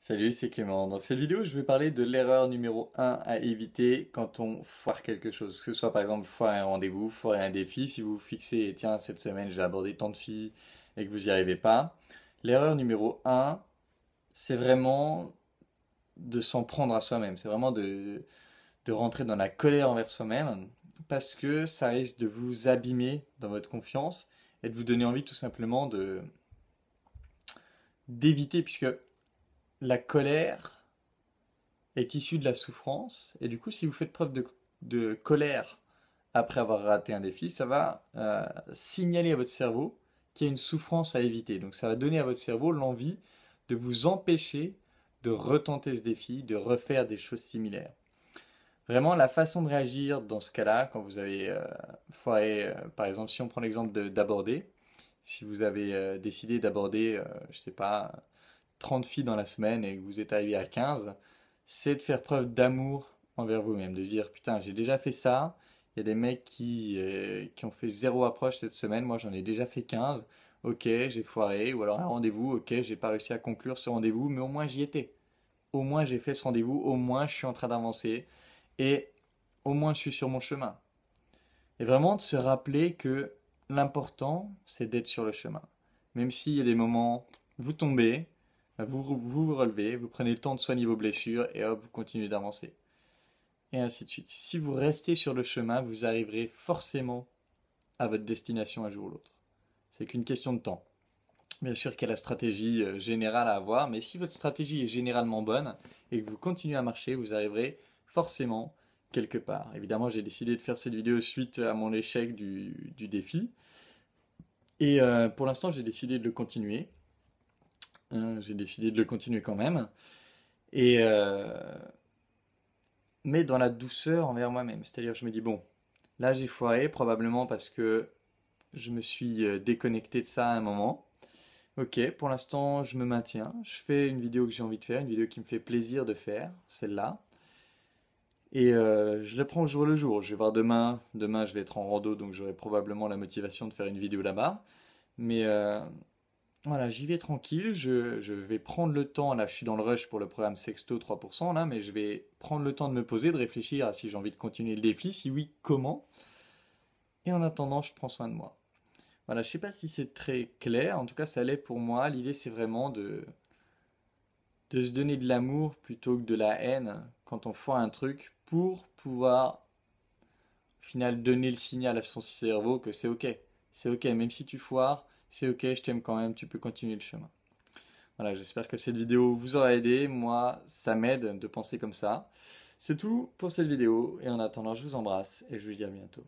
Salut, c'est Clément. Dans cette vidéo, je vais parler de l'erreur numéro un à éviter quand on foire quelque chose. Que ce soit par exemple foirer un rendez-vous, foirer un défi. Si vous vous fixez, tiens, cette semaine, je vais aborder tant de filles et que vous n'y arrivez pas. L'erreur numéro un, c'est vraiment de s'en prendre à soi-même. C'est vraiment de rentrer dans la colère envers soi-même parce que ça risque de vous abîmer dans votre confiance et de vous donner envie tout simplement d'éviter, puisque la colère est issue de la souffrance. Et du coup, si vous faites preuve de colère après avoir raté un défi, ça va signaler à votre cerveau qu'il y a une souffrance à éviter. Donc ça va donner à votre cerveau l'envie de vous empêcher de retenter ce défi, de refaire des choses similaires. Vraiment, la façon de réagir dans ce cas-là, quand vous avez foiré, par exemple, si on prend l'exemple d'aborder, si vous avez décidé d'aborder, je sais pas, 30 filles dans la semaine et que vous êtes arrivé à 15, c'est de faire preuve d'amour envers vous-même, de dire putain, j'ai déjà fait ça. Il y a des mecs qui ont fait zéro approche cette semaine, moi j'en ai déjà fait 15. Ok, j'ai foiré, ou alors un rendez-vous, ok, j'ai pas réussi à conclure ce rendez-vous, mais au moins j'y étais. Au moins j'ai fait ce rendez-vous, au moins je suis en train d'avancer, et au moins je suis sur mon chemin. Et vraiment de se rappeler que l'important, c'est d'être sur le chemin. Même s'il y a des moments, vous tombez, vous relevez, vous prenez le temps de soigner vos blessures et hop, vous continuez d'avancer. Et ainsi de suite. Si vous restez sur le chemin, vous arriverez forcément à votre destination un jour ou l'autre. C'est qu'une question de temps. Bien sûr qu'il y a la stratégie générale à avoir, mais si votre stratégie est généralement bonne et que vous continuez à marcher, vous arriverez forcément quelque part. Évidemment, j'ai décidé de faire cette vidéo suite à mon échec du défi. Et pour l'instant, j'ai décidé de le continuer. J'ai décidé de le continuer quand même. Et mais dans la douceur envers moi-même. C'est-à-dire, je me dis, bon, là j'ai foiré, probablement parce que je me suis déconnecté de ça à un moment. Ok, pour l'instant, je me maintiens. Je fais une vidéo que j'ai envie de faire, une vidéo qui me fait plaisir de faire, celle-là. Et je la prends au jour le jour. Je vais voir demain. Demain, je vais être en rando, donc j'aurai probablement la motivation de faire une vidéo là-bas. Mais voilà, j'y vais tranquille. Je vais prendre le temps. Là, je suis dans le rush pour le programme Sexto 3%, là, mais je vais prendre le temps de me poser, de réfléchir à si j'ai envie de continuer le défi. Si oui, comment? Et en attendant, je prends soin de moi. Voilà, je sais pas si c'est très clair. En tout cas, ça l'est pour moi. L'idée, c'est vraiment de se donner de l'amour plutôt que de la haine quand on foire un truc pour pouvoir, au final, donner le signal à son cerveau que c'est ok. C'est ok, même si tu foires, c'est ok, je t'aime quand même, tu peux continuer le chemin. Voilà, j'espère que cette vidéo vous aura aidé. Moi, ça m'aide de penser comme ça. C'est tout pour cette vidéo et en attendant, je vous embrasse et je vous dis à bientôt.